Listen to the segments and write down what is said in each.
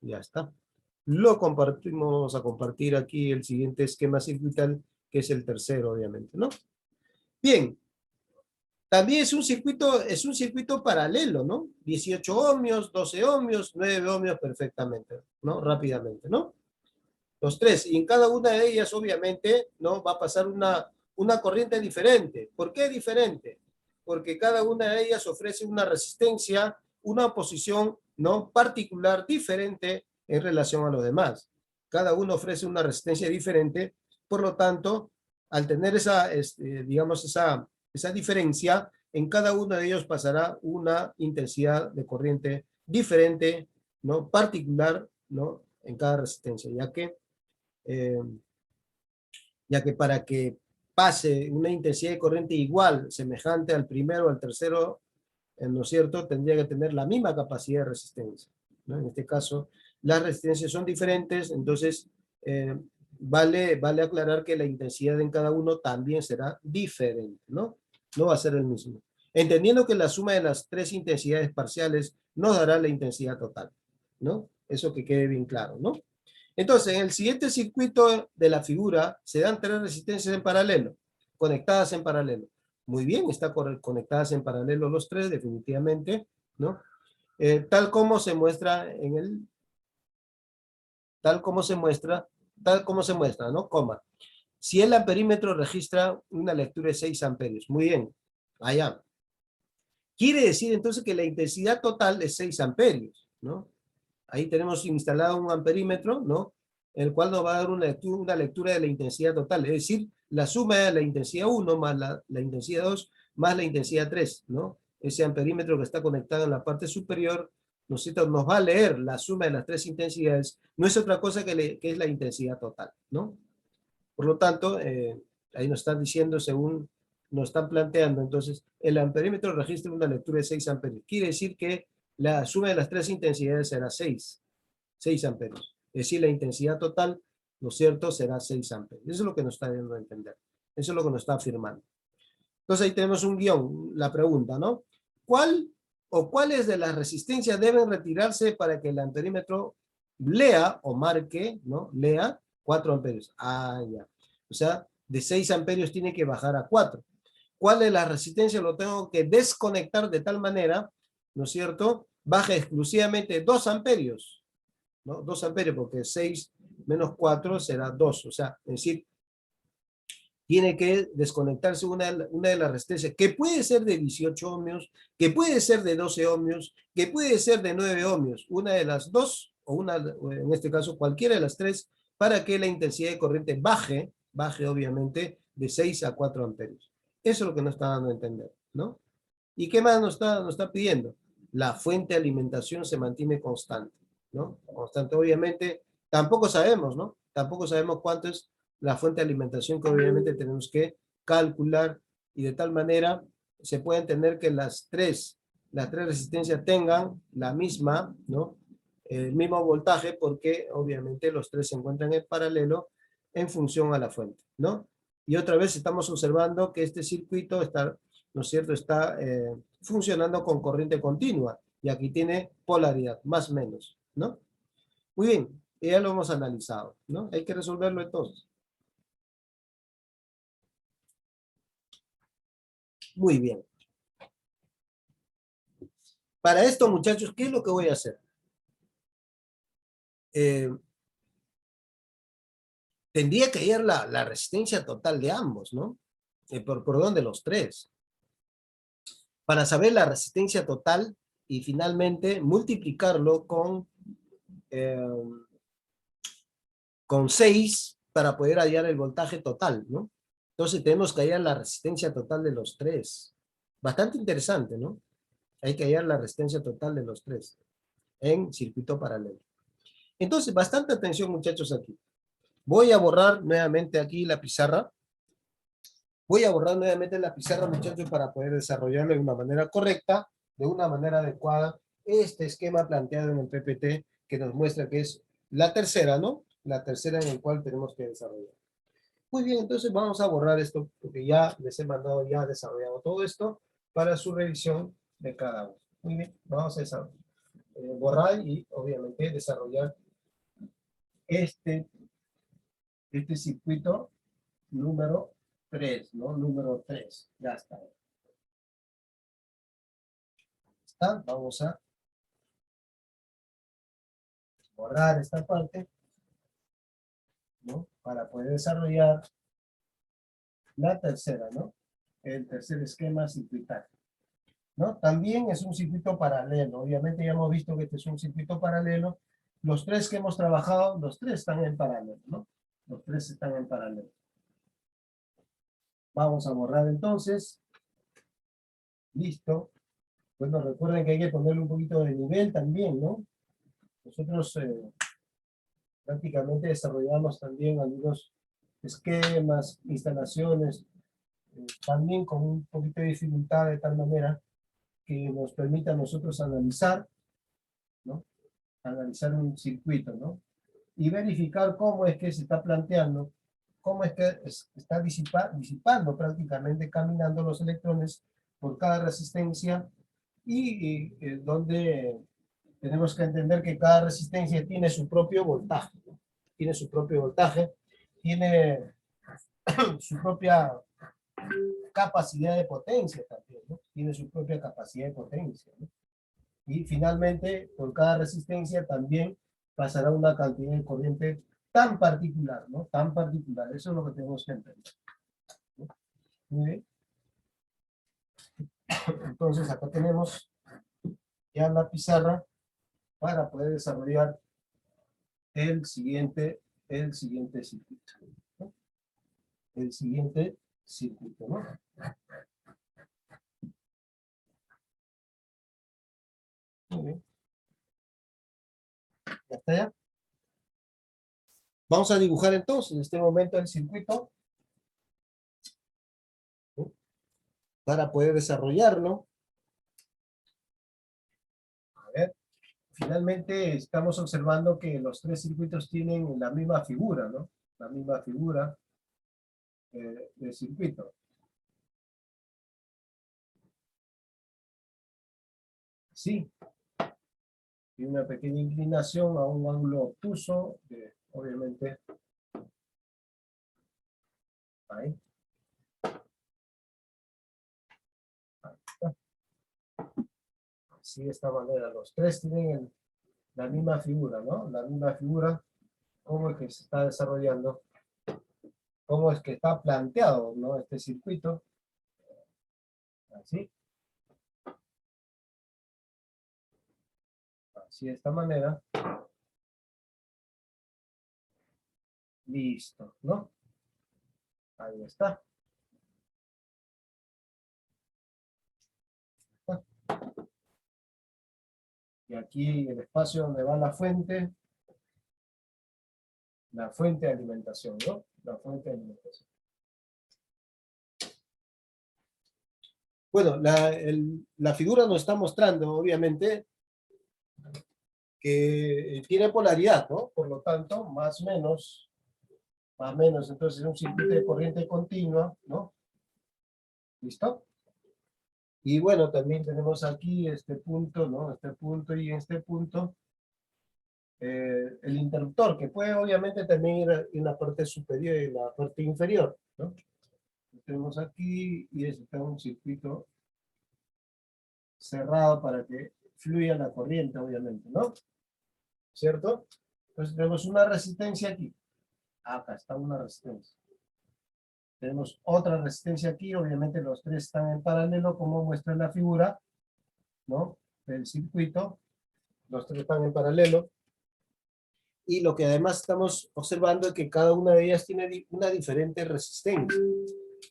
Ya está. Lo compartimos, vamos a compartir aquí el siguiente esquema circuital, que es el tercero, obviamente, ¿no? Bien. También es un circuito paralelo, ¿no? 18 ohmios, 12 ohmios, 9 ohmios perfectamente, ¿no? Rápidamente, ¿no? Los tres, y en cada una de ellas, obviamente, ¿no? Va a pasar una corriente diferente. ¿Por qué diferente? Porque cada una de ellas ofrece una resistencia, una posición, ¿no? Particular, diferente en relación a los demás. Cada uno ofrece una resistencia diferente, por lo tanto, al tener digamos, esa diferencia, en cada uno de ellos pasará una intensidad de corriente diferente, ¿no? Particular, ¿no? En cada resistencia, eh, ya que para que pase una intensidad de corriente igual, semejante al primero o al tercero, ¿no es cierto?, tendría que tener la misma capacidad de resistencia, ¿no? En este caso, las resistencias son diferentes, entonces vale aclarar que la intensidad en cada uno también será diferente, ¿no? No va a ser el mismo. Entendiendo que la suma de las tres intensidades parciales nos dará la intensidad total, ¿no? Eso que quede bien claro, ¿no? Entonces, en el siguiente circuito de la figura se dan tres resistencias en paralelo, conectadas en paralelo. Muy bien, están conectadas en paralelo los tres, definitivamente, ¿no? Tal como se muestra, ¿no? Coma. Si el amperímetro registra una lectura de 6 amperios. Muy bien, allá. Quiere decir entonces que la intensidad total es 6 amperios, ¿no? Ahí tenemos instalado un amperímetro, ¿no? El cual nos va a dar una lectura de la intensidad total, es decir, la suma de la intensidad 1 más la intensidad 2 más la intensidad 3, ¿no? Ese amperímetro que está conectado en la parte superior, nos va a leer la suma de las tres intensidades, no es otra cosa que es la intensidad total, ¿no? Por lo tanto, ahí nos están diciendo, según nos están planteando, entonces, el amperímetro registra una lectura de 6 amperios. Quiere decir que la suma de las tres intensidades será 6 amperios. Es decir, la intensidad total, ¿no es cierto?, será 6 amperios. Eso es lo que nos está dando a entender. Eso es lo que nos está afirmando. Entonces ahí tenemos un guión, la pregunta, ¿no? ¿Cuál o cuáles de las resistencias deben retirarse para que el amperímetro lea o marque, ¿no? Lea 4 amperios. Ah, ya. O sea, de 6 amperios tiene que bajar a 4. ¿Cuál de las resistencias lo tengo que desconectar de tal manera, ¿no es cierto? Baja exclusivamente 2 amperios, ¿no? 2 amperios, porque 6 menos 4 será 2. O sea, es decir, tiene que desconectarse una de las resistencias, que puede ser de 18 ohmios, que puede ser de 12 ohmios, que puede ser de 9 ohmios, una de las dos, o en este caso cualquiera de las tres, para que la intensidad de corriente baje obviamente de 6 a 4 amperios. Eso es lo que nos está dando a entender, ¿no? ¿Y qué más nos está pidiendo? La fuente de alimentación se mantiene constante, ¿no? Constante, obviamente, tampoco sabemos, ¿no? Tampoco sabemos cuánto es la fuente de alimentación que obviamente tenemos que calcular y de tal manera se puede entender que las tres resistencias tengan la misma, ¿no? El mismo voltaje porque obviamente los tres se encuentran en paralelo en función a la fuente, ¿no? Y otra vez estamos observando que este circuito está, ¿no es cierto?, está funcionando con corriente continua y aquí tiene polaridad, más o menos, ¿no? Muy bien, ya lo hemos analizado, ¿no? Hay que resolverlo entonces. Muy bien. Para esto, muchachos, ¿qué es lo que voy a hacer? Tendría que hallar la resistencia total de ambos, ¿no? ¿Por dónde los tres? Para saber la resistencia total y finalmente multiplicarlo con 6 para poder hallar el voltaje total, ¿no? Entonces tenemos que hallar la resistencia total de los tres. Bastante interesante, ¿no? Hay que hallar la resistencia total de los tres en circuito paralelo. Entonces, bastante atención, muchachos, aquí. Voy a borrar nuevamente aquí la pizarra. Voy a borrar nuevamente la pizarra, muchachos, para poder desarrollarlo de una manera correcta, de una manera adecuada, este esquema planteado en el PPT que nos muestra que es la tercera, ¿no? La tercera en el cual tenemos que desarrollar. Muy bien, entonces vamos a borrar esto, porque ya les he mandado, ya desarrollado todo esto para su revisión de cada uno. Muy bien, vamos a borrar y obviamente desarrollar este circuito número 3, ¿no? Número 3, ya está. Vamos a borrar esta parte, ¿no? Para poder desarrollar la tercera, ¿no? El tercer esquema circuital, ¿no? También es un circuito paralelo. Obviamente ya hemos visto que este es un circuito paralelo. Los tres que hemos trabajado, los tres están en paralelo, ¿no? Los tres están en paralelo. Vamos a borrar entonces. Listo. Bueno, recuerden que hay que ponerle un poquito de nivel también, ¿no? Nosotros prácticamente desarrollamos también algunos esquemas, instalaciones, también con un poquito de dificultad de tal manera que nos permita a nosotros analizar, ¿no? Analizar un circuito, ¿no? Y verificar cómo es que se está planteando, cómo es que está disipando prácticamente, caminando los electrones por cada resistencia y donde tenemos que entender que cada resistencia tiene su propio voltaje, ¿no? Tiene su propio voltaje, tiene su propia capacidad de potencia también, ¿no? Tiene su propia capacidad de potencia, ¿no? Y finalmente, por cada resistencia también pasará una cantidad de corriente tan particular, ¿no? Tan particular. Eso es lo que tenemos que entender, ¿no? Muy bien. Entonces, acá tenemos ya la pizarra para poder desarrollar el siguiente circuito, ¿no? El siguiente circuito, ¿no? Muy bien. ¿Ya está ya? Vamos a dibujar entonces en este momento el circuito, ¿no? Para poder desarrollarlo. A ver, finalmente estamos observando que los tres circuitos tienen la misma figura, ¿no? La misma figura del circuito. Sí, tiene una pequeña inclinación a un ángulo obtuso, obviamente, ahí. Ahí está. Así de esta manera, los tres tienen la misma figura, ¿no? La misma figura, cómo es que se está desarrollando, cómo es que está planteado, ¿no? Este circuito, así. Así de esta manera. Listo, ¿no? Ahí está. Y aquí el espacio donde va la fuente de alimentación, ¿no? La fuente de alimentación. Bueno, la figura nos está mostrando, obviamente, que tiene polaridad, ¿no? Por lo tanto, más o menos, entonces es un circuito de corriente continua, ¿no? ¿Listo? Y bueno, también tenemos aquí este punto, ¿no? Este punto y este punto. El interruptor, que puede obviamente también ir en la parte superior y en la parte inferior, ¿no? Lo tenemos aquí y este es un circuito cerrado para que fluya la corriente, obviamente, ¿no? ¿Cierto? Entonces tenemos una resistencia aquí. Acá está una resistencia. Tenemos otra resistencia aquí, obviamente los tres están en paralelo, como muestra la figura, ¿no? Del circuito. Los tres están en paralelo. Y lo que además estamos observando es que cada una de ellas tiene una diferente resistencia.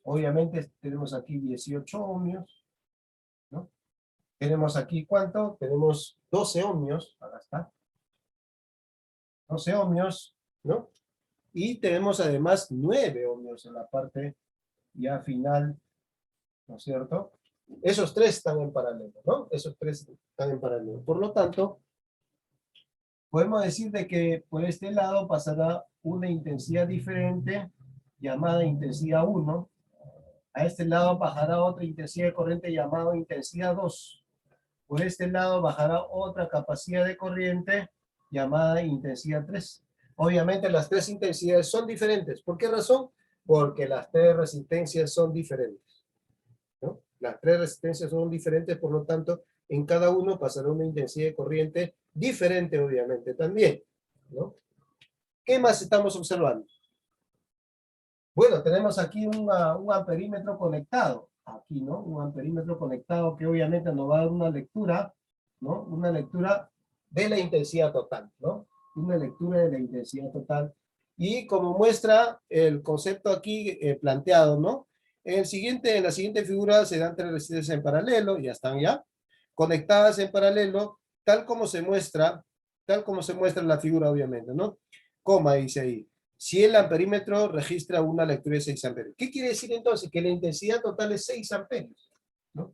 Obviamente tenemos aquí 18 ohmios, ¿no? Tenemos aquí, ¿cuánto? Tenemos 12 ohmios, acá está. 12 ohmios, ¿no? Y tenemos además 9 ohmios en la parte ya final, ¿no es cierto? Esos tres están en paralelo, ¿no? Esos tres están en paralelo. Por lo tanto, podemos decir de que por este lado pasará una intensidad diferente, llamada intensidad 1. A este lado bajará otra intensidad de corriente llamada intensidad 2. por este lado bajará otra capacidad de corriente llamada intensidad 3. Obviamente las tres intensidades son diferentes. ¿Por qué razón? Porque las tres resistencias son diferentes, ¿no? Las tres resistencias son diferentes, por lo tanto, en cada uno pasará una intensidad de corriente diferente, obviamente, también, ¿no? ¿Qué más estamos observando? Bueno, tenemos aquí un amperímetro conectado, aquí, ¿no? Un amperímetro conectado que obviamente nos va a dar una lectura, ¿no? Una lectura de la intensidad total, ¿no? Una lectura de la intensidad total. Y como muestra el concepto aquí planteado, ¿no? En la siguiente figura se dan tres resistencias en paralelo, ya están ya, conectadas en paralelo, tal como se muestra en la figura, obviamente, ¿no? Coma dice ahí. Si el amperímetro registra una lectura de 6 amperios. ¿Qué quiere decir entonces? Que la intensidad total es 6 amperios, ¿no?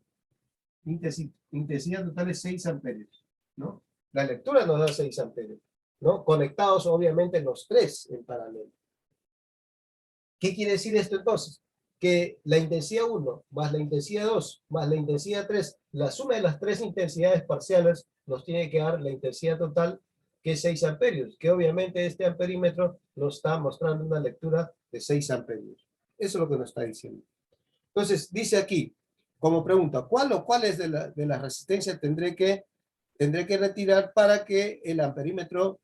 Intensidad total es 6 amperios, ¿no? La lectura nos da 6 amperios, ¿no? Conectados obviamente los tres en paralelo. ¿Qué quiere decir esto entonces? Que la intensidad 1 más la intensidad 2 más la intensidad 3, la suma de las tres intensidades parciales nos tiene que dar la intensidad total, que es 6 amperios, que obviamente este amperímetro nos está mostrando una lectura de 6 amperios. Eso es lo que nos está diciendo. Entonces, dice aquí, como pregunta, ¿cuál o cuáles de las resistencias tendré que retirar para que el amperímetro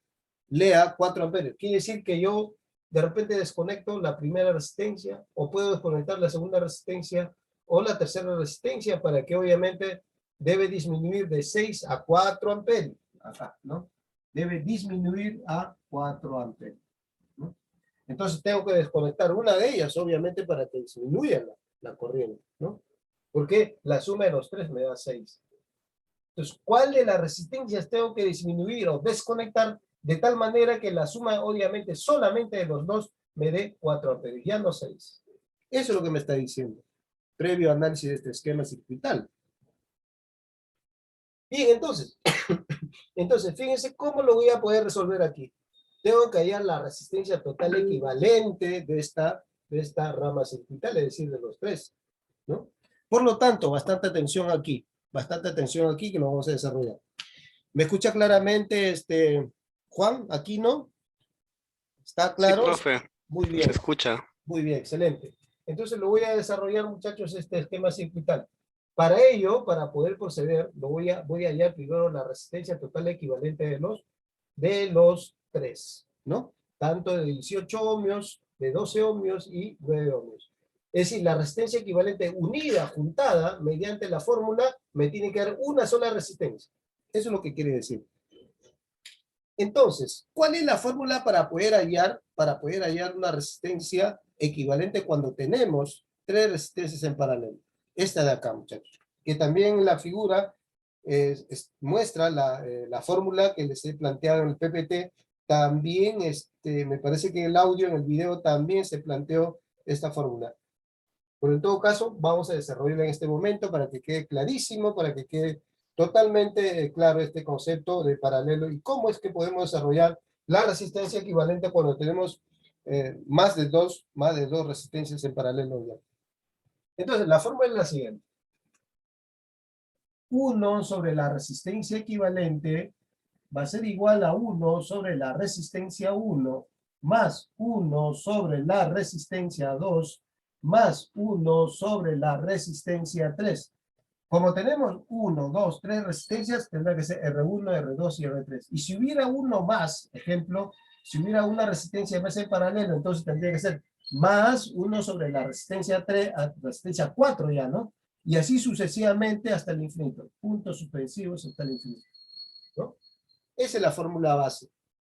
lea 4 amperios? Quiere decir que yo de repente desconecto la primera resistencia, o puedo desconectar la segunda resistencia, o la tercera resistencia, para que obviamente debe disminuir de 6 a 4 amperios. Acá, ¿no? Debe disminuir a 4 amperios, ¿no? Entonces tengo que desconectar una de ellas, obviamente, para que disminuya la corriente, ¿no? Porque la suma de los tres me da 6. Entonces, ¿cuál de las resistencias tengo que disminuir o desconectar de tal manera que la suma, obviamente, solamente de los dos me dé 4 amperios, ya no 6? Eso es lo que me está diciendo, previo análisis de este esquema circuital. Bien, entonces, fíjense cómo lo voy a poder resolver aquí. Tengo que hallar la resistencia total equivalente de esta rama circuital, es decir, de los tres, ¿no? Por lo tanto, bastante atención aquí que lo vamos a desarrollar. ¿Me escucha claramente, Juan, aquí, no? ¿Está Sí, claro? profe, Muy bien, se escucha. muy bien, excelente. Entonces lo voy a desarrollar, muchachos, este esquema circuital. Para ello, para poder proceder, voy a hallar primero la resistencia total equivalente de los tres, ¿no? Tanto de 18 ohmios, de 12 ohmios y 9 ohmios. Es decir, la resistencia equivalente unida, juntada, mediante la fórmula, me tiene que dar una sola resistencia. Eso es lo que quiere decir. Entonces, ¿cuál es la fórmula para poder hallar una resistencia equivalente cuando tenemos tres resistencias en paralelo? Esta de acá, muchachos. Que también en la figura muestra la fórmula que les he planteado en el PPT. También, me parece que en el audio, en el video, también se planteó esta fórmula. Pero en todo caso, vamos a desarrollarla en este momento para que quede clarísimo, para que quede totalmente claro este concepto de paralelo y cómo es que podemos desarrollar la resistencia equivalente cuando tenemos más de dos resistencias en paralelo ya. Entonces, la fórmula es la siguiente. 1 sobre la resistencia equivalente va a ser igual a 1 sobre la resistencia 1 más 1 sobre la resistencia 2 más 1 sobre la resistencia 3. Como tenemos 1, 2, 3 resistencias, tendrá que ser R1, R2 y R3. Y si hubiera uno más, ejemplo, si hubiera una resistencia más en paralelo, entonces tendría que ser más 1 sobre la resistencia 3, resistencia 4 ya, ¿no? Y así sucesivamente hasta el infinito. Puntos suspensivos hasta el infinito, ¿no? Esa es la fórmula base,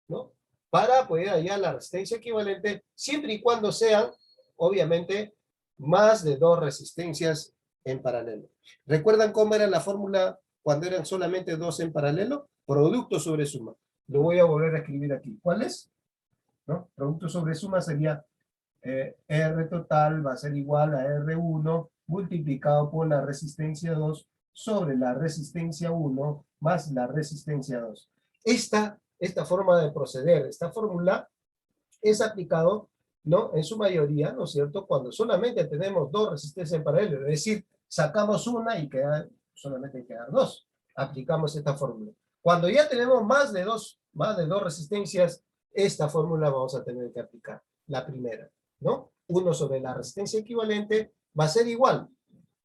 ¿no? Para poder hallar la resistencia equivalente, siempre y cuando sean, obviamente, más de dos resistencias en paralelo. ¿Recuerdan cómo era la fórmula cuando eran solamente dos en paralelo? Producto sobre suma. Lo voy a volver a escribir aquí. ¿Cuál es? ¿No? Producto sobre suma sería R total va a ser igual a R1 multiplicado por la resistencia 2 sobre la resistencia 1 más la resistencia 2. Esta forma de proceder, esta fórmula es aplicado, ¿no? En su mayoría, ¿no es cierto? Cuando solamente tenemos dos resistencias en paralelo, es decir, sacamos una y solamente quedan dos. aplicamos esta fórmula. Cuando ya tenemos más de dos resistencias, esta fórmula vamos a tener que aplicar. La primera, ¿no? 1 sobre la resistencia equivalente va a ser igual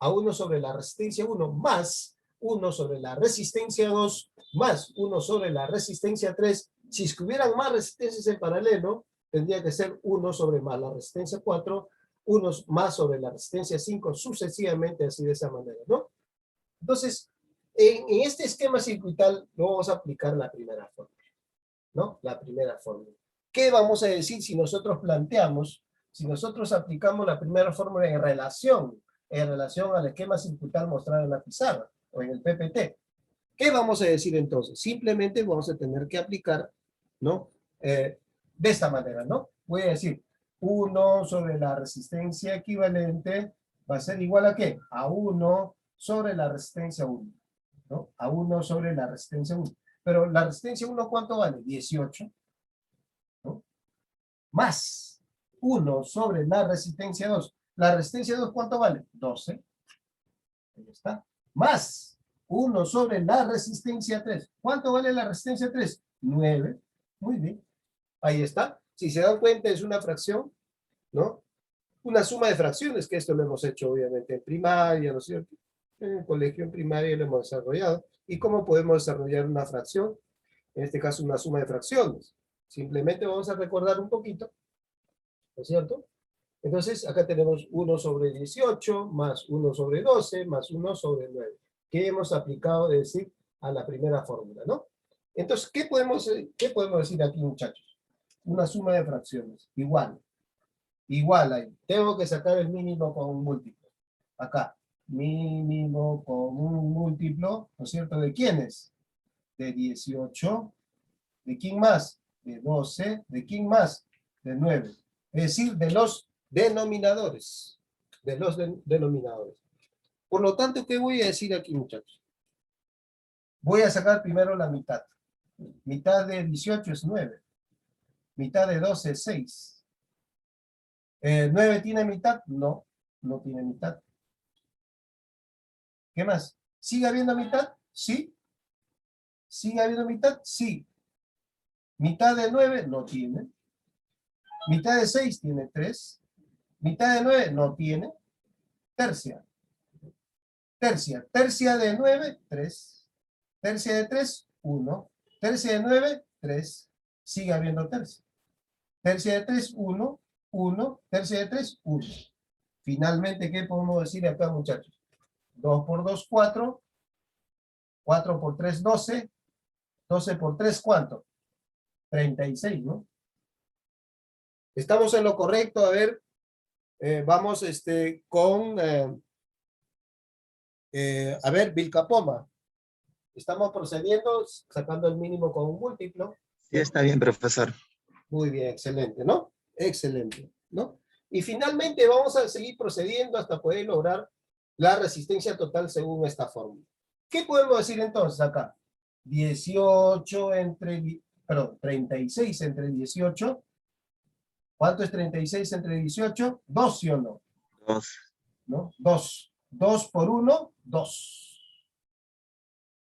a 1 sobre la resistencia 1 más 1 sobre la resistencia 2 más 1 sobre la resistencia 3. Si es que hubieran más resistencias en paralelo, tendría que ser 1 sobre más la resistencia 4, 1 más sobre la resistencia 5, sucesivamente así de esa manera, ¿no? Entonces, en este esquema circuital no vamos a aplicar la primera fórmula, ¿no? La primera fórmula. ¿Qué vamos a decir si nosotros planteamos, si nosotros aplicamos la primera fórmula en relación al esquema circuital mostrado en la pizarra o en el PPT? ¿Qué vamos a decir entonces? Simplemente vamos a tener que aplicar, ¿no? De esta manera, ¿no? Voy a decir 1 sobre la resistencia equivalente va a ser igual a ¿qué? A 1 sobre la resistencia 1, ¿no? A 1 sobre la resistencia 1. Pero la resistencia 1, ¿cuánto vale? 18, ¿no? Más 1 sobre la resistencia 2. La resistencia 2, ¿cuánto vale? 12. Ahí está. Más 1 sobre la resistencia 3. ¿Cuánto vale la resistencia 3? 9. Muy bien. Ahí está. Si se dan cuenta, es una fracción, ¿no? Una suma de fracciones, que esto lo hemos hecho obviamente en primaria, ¿no es cierto? En el colegio en primaria lo hemos desarrollado. ¿Y cómo podemos desarrollar una fracción? En este caso, una suma de fracciones. Simplemente vamos a recordar un poquito, ¿no es cierto? Entonces, acá tenemos 1 sobre 18, más 1 sobre 12, más 1 sobre 9, que hemos aplicado, es decir, a la primera fórmula, ¿no? Entonces, ¿qué podemos decir aquí, muchachos? Una suma de fracciones, igual ahí. Tengo que sacar el mínimo con un múltiplo. Acá, mínimo con un múltiplo, ¿no es cierto? ¿De quién es? De 18. ¿De quién más? De 12. ¿De quién más? De 9. Es decir, de los denominadores. De los denominadores. Por lo tanto, ¿qué voy a decir aquí, muchachos? Voy a sacar primero la mitad. Mitad de 18 es 9. Mitad de 12 es 6. ¿9 tiene mitad? No, no tiene mitad. ¿Qué más? ¿Sigue habiendo mitad? Sí. ¿Sigue habiendo mitad? Sí. ¿Mitad de 9? No tiene. ¿Mitad de 6? Tiene 3. ¿Mitad de 9? No tiene. Tercia. Tercia. Tercia de 9, 3. Tercia de 3, 1. Tercia de 9, 3. Sigue habiendo tercia. Tercia de 3, 1. 1. Tercia de 3, 1. Finalmente, ¿qué podemos decir acá, muchachos? 2 por 2, 4. 4 por 3, 12. 12 por 3, ¿cuánto? 36, ¿no? Estamos en lo correcto. A ver, vamos con... a ver, Vilcapoma. Estamos procediendo, sacando el mínimo con un múltiplo. Sí, está bien, profesor. Muy bien, excelente, ¿no? Excelente, ¿no? Y finalmente vamos a seguir procediendo hasta poder lograr la resistencia total según esta fórmula. ¿Qué podemos decir entonces acá? 18 entre, perdón, 36 entre 18. ¿Cuánto es 36 entre 18? 2, ¿sí o no? 2. ¿No? 2. 2 por 1, 2.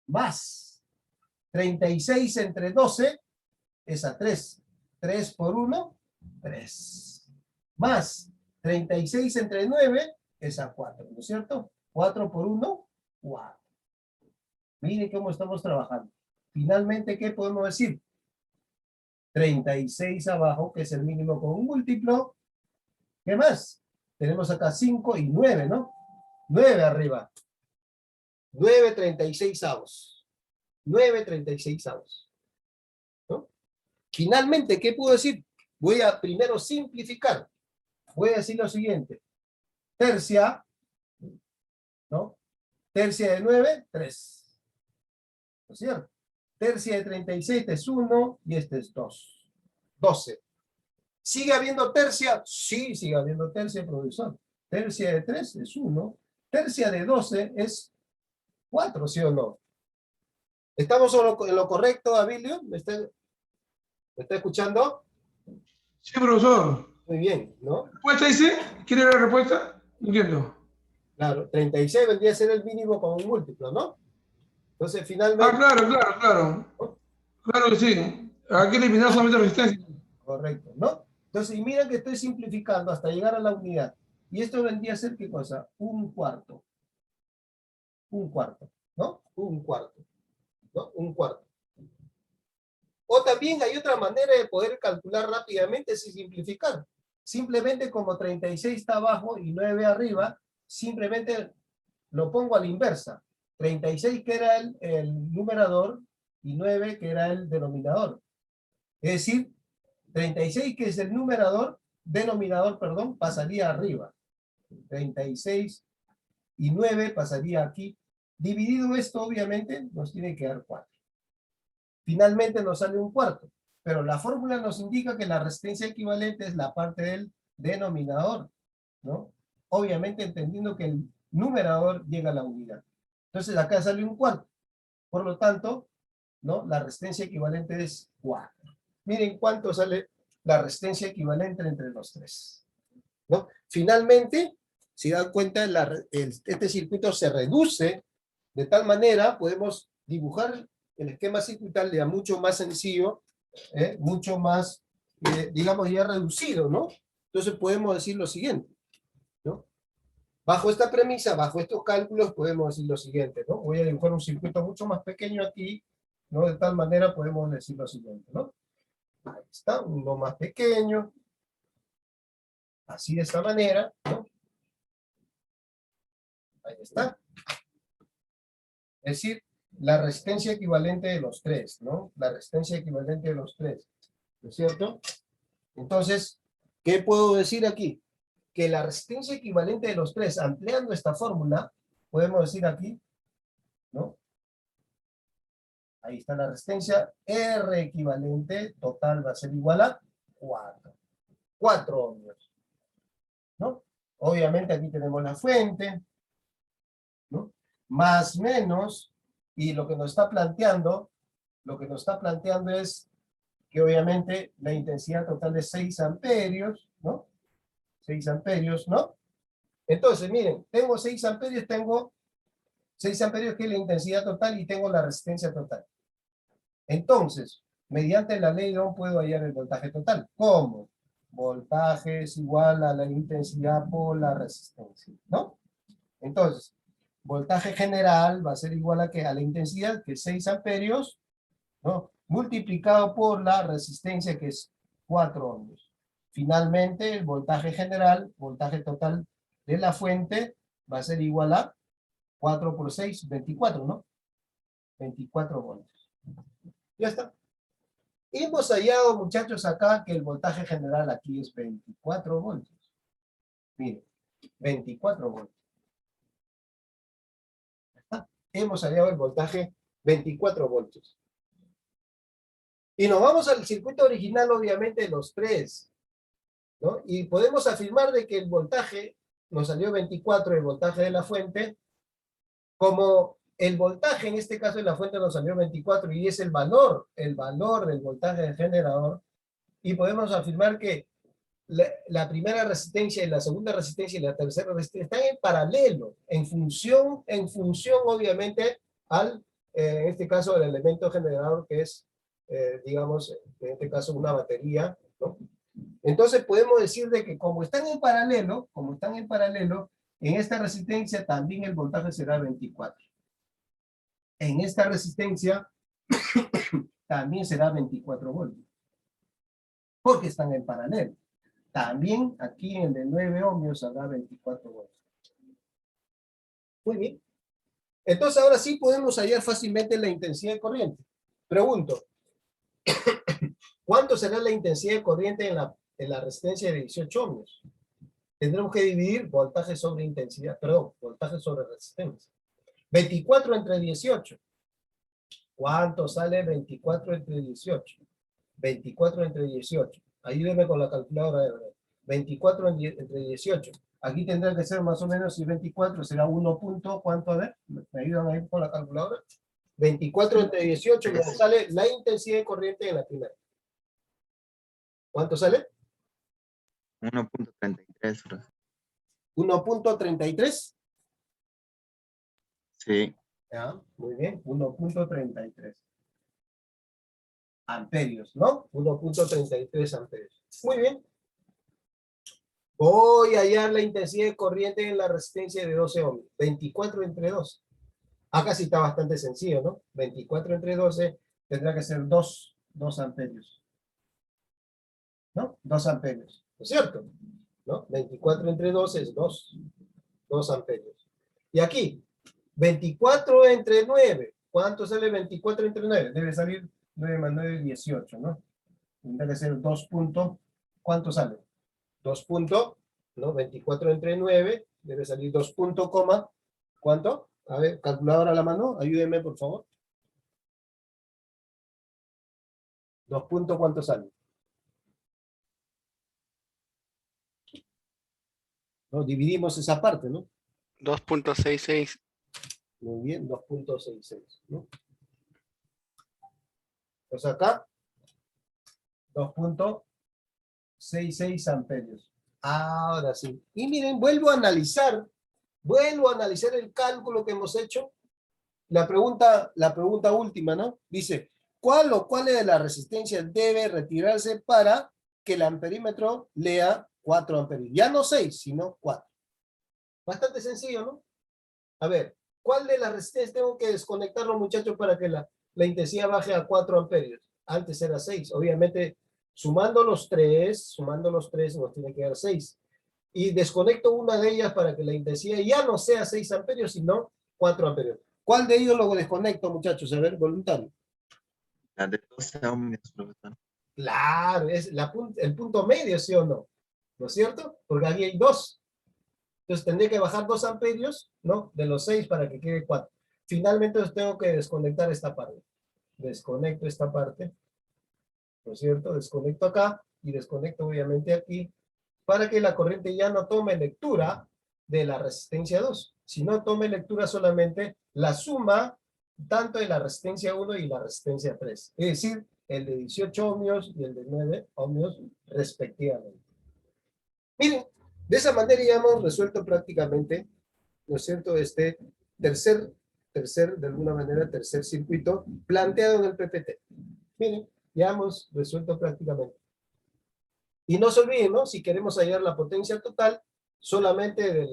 Más 36 entre 12 es a 3. 3 por 1, 3. Más 36 entre 9 es a 4, ¿no es cierto? 4 por 1, 4. Miren cómo estamos trabajando. Finalmente, ¿qué podemos decir? 36 abajo, que es el mínimo con un múltiplo. ¿Qué más? Tenemos acá 5 y 9, ¿no? 9 arriba. 9 36 avos. 9 36 avos. ¿No? Finalmente, ¿qué puedo decir? Voy a primero simplificar. Voy a decir lo siguiente. Tercia, ¿no? Tercia de 9, 3. ¿No es cierto? Tercia de 36 es 1 y este es 2. 12. ¿Sigue habiendo tercia? Sí, sigue habiendo tercia, profesor. Tercia de 3 es 1. Tercia de 12 es 4, ¿sí o no? ¿Estamos en lo correcto, Abilio? ¿Me está escuchando? Sí, profesor. Muy bien, ¿no? ¿Respuesta dice? ¿Quiere la respuesta? No entiendo. Claro, 36 vendría a ser el mínimo con un múltiplo, ¿no? Entonces, Ah, finalmente, claro. Claro que sí. Aquí eliminar solamente resistencia. correcto, ¿no? Entonces, y mira que estoy simplificando hasta llegar a la unidad. Y esto vendría a ser, ¿qué cosa? Un cuarto, ¿no? Un cuarto, ¿no? Un cuarto. O también hay otra manera de poder calcular rápidamente sin simplificar. Simplemente como 36 está abajo y 9 arriba, simplemente lo pongo a la inversa. 36 que era el numerador y 9 que era el denominador. Es decir, 36 que es el denominador, perdón, pasaría arriba. 36 y 9 pasaría aquí. Dividido esto, obviamente, nos tiene que dar 4. Finalmente nos sale un cuarto, pero la fórmula nos indica que la resistencia equivalente es la parte del denominador, ¿no? Obviamente entendiendo que el numerador llega a la unidad. Entonces acá sale un cuarto. Por lo tanto, ¿no? La resistencia equivalente es 4. Miren cuánto sale la resistencia equivalente entre los tres, ¿no? Finalmente, si dan cuenta, este circuito se reduce de tal manera, podemos dibujar el esquema circuital ya mucho más sencillo, mucho más, digamos, ya reducido, ¿no? Entonces podemos decir lo siguiente, ¿no? Bajo esta premisa, bajo estos cálculos, podemos decir lo siguiente, ¿no? Voy a dibujar un circuito mucho más pequeño aquí, ¿no? De tal manera podemos decir lo siguiente, ¿no? Ahí está, uno más pequeño, así de esta manera, ¿no? Ahí está. Es decir, la resistencia equivalente de los tres, ¿no? La resistencia equivalente de los tres, ¿no es cierto? Entonces, ¿qué puedo decir aquí? Que la resistencia equivalente de los tres, ampliando esta fórmula, podemos decir aquí, ¿no? Ahí está la resistencia, R equivalente total va a ser igual a 4. 4 ohmios, ¿no? Obviamente aquí tenemos la fuente, ¿no? Más menos, y lo que nos está planteando es que obviamente la intensidad total es 6 amperios, ¿no? 6 amperios, ¿no? Entonces, miren, tengo 6 amperios que es la intensidad total y tengo la resistencia total. Entonces, mediante la ley de Ohm puedo hallar el voltaje total. ¿Cómo? Voltaje es igual a la intensidad por la resistencia, ¿no? Entonces, voltaje general va a ser igual a, ¿qué? A la intensidad, que es 6 amperios, ¿no? Multiplicado por la resistencia, que es 4 ohmios. Finalmente, el voltaje general, voltaje total de la fuente, va a ser igual a 4 por 6, 24, ¿no? 24 voltios. Ya está. Hemos hallado, muchachos, acá que el voltaje general aquí es 24 voltios. Miren, 24 voltios. Hemos hallado el voltaje 24 voltios. Y nos vamos al circuito original, obviamente, de los tres, ¿no? Y podemos afirmar de que el voltaje nos salió 24, el voltaje de la fuente, como el voltaje en este caso de la fuente nos salió 24 y es el valor del voltaje del generador, y podemos afirmar que la primera resistencia y la segunda resistencia y la tercera resistencia están en paralelo, en función obviamente al, en este caso, el elemento generador que es, digamos, en este caso una batería, ¿no? Entonces podemos decir de que como están en paralelo, en esta resistencia también el voltaje será 24. En esta resistencia también será 24 voltios, porque están en paralelo. También aquí en el de 9 ohmios habrá 24 voltios. Muy bien. Entonces ahora sí podemos hallar fácilmente la intensidad de corriente. Pregunto, ¿cuánto será la intensidad de corriente en la resistencia de 18 ohmios? Tendremos que dividir voltaje sobre intensidad, perdón, voltaje sobre resistencia. 24 entre 18. ¿Cuánto sale 24 entre 18? 24 entre 18. Ayúdenme con la calculadora de verdad. 24 entre 18. Aquí tendrá que ser más o menos, si 24 será 1 punto, ¿cuánto? A ver, ¿me ayudan ahí con la calculadora? 24 entre 18 me sale la intensidad de corriente en la primera. ¿Cuánto sale? 1.33. 1.33. Sí. ¿Ya? Muy bien, 1.33 amperios, ¿no? 1.33 amperios. Muy bien. Voy a hallar la intensidad de corriente en la resistencia de 12 ohms. 24 entre 12. Acá sí está bastante sencillo, ¿no? 24 entre 12 tendrá que ser 2 amperios. ¿No? 2 amperios. ¿No es cierto? ¿No? 24 entre 12 es 2 amperios. Y aquí, 24 entre 9. ¿Cuánto sale 24 entre 9? Debe salir 9 más 9, 18, ¿no? Debe ser 2 puntos. ¿Cuánto sale? 2 puntos, ¿no? 24 entre 9, debe salir 2 puntos, coma. ¿Cuánto? A ver, calculadora a la mano, ayúdeme, por favor. 2 puntos, ¿cuánto sale? ¿No? Dividimos esa parte, ¿no? 2.66. Muy bien, 2.66, ¿no? Pues acá, 2.66 amperios. Ahora sí. Y miren, vuelvo a analizar el cálculo que hemos hecho. La pregunta última, ¿no? Dice, ¿cuál o cuáles de las resistencias debe retirarse para que el amperímetro lea 4 amperios? Ya no 6, sino 4. Bastante sencillo, ¿no? A ver, ¿cuál de las resistencias tengo que desconectarlo, muchachos, para que la intensidad baje a 4 amperios? Antes era 6. Obviamente, sumando los tres nos tiene que dar 6. Y desconecto una de ellas para que la intensidad ya no sea 6 amperios, sino 4 amperios. ¿Cuál de ellos lo desconecto, muchachos? A ver, voluntario. La de 12 ohmios, profesor. Claro, es el punto medio, ¿sí o no? ¿No es cierto? Porque aquí hay 2. Entonces tendría que bajar 2 amperios, ¿no? De los 6 para que quede 4. Finalmente, entonces tengo que desconectar esta parte. Desconecto esta parte, ¿no es cierto? Desconecto acá y desconecto obviamente aquí para que la corriente ya no tome lectura de la resistencia 2, sino tome lectura solamente la suma tanto de la resistencia 1 y la resistencia 3, es decir, el de 18 ohmios y el de 9 ohmios respectivamente. Miren, de esa manera ya hemos resuelto prácticamente, ¿no es cierto?, este tercer, de alguna manera, tercer circuito planteado en el PPT. Miren, ya hemos resuelto prácticamente. Y no se olviden, ¿no? Si queremos hallar la potencia total, solamente de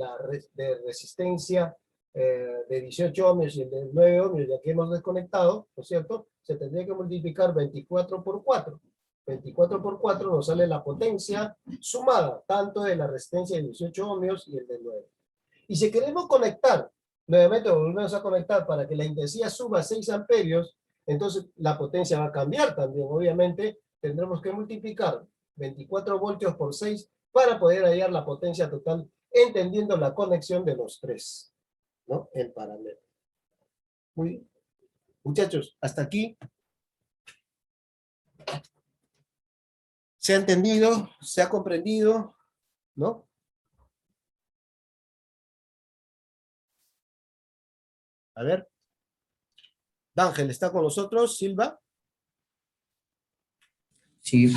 resistencia de 18 ohmios y el de 9 ohmios, ya que hemos desconectado, ¿no es cierto? Se tendría que multiplicar 24 por 4. 24 por 4 nos sale la potencia sumada, tanto de la resistencia de 18 ohmios y el de 9. Y si queremos conectar, nuevamente volvemos a conectar para que la intensidad suba a 6 amperios, entonces la potencia va a cambiar también. Obviamente tendremos que multiplicar 24 voltios por 6 para poder hallar la potencia total, entendiendo la conexión de los tres, ¿no? En paralelo. Muy bien. Muchachos, hasta aquí. ¿Se ha entendido? ¿Se ha comprendido? ¿No? A ver. Ángel, ¿está con nosotros? Silva. Sí.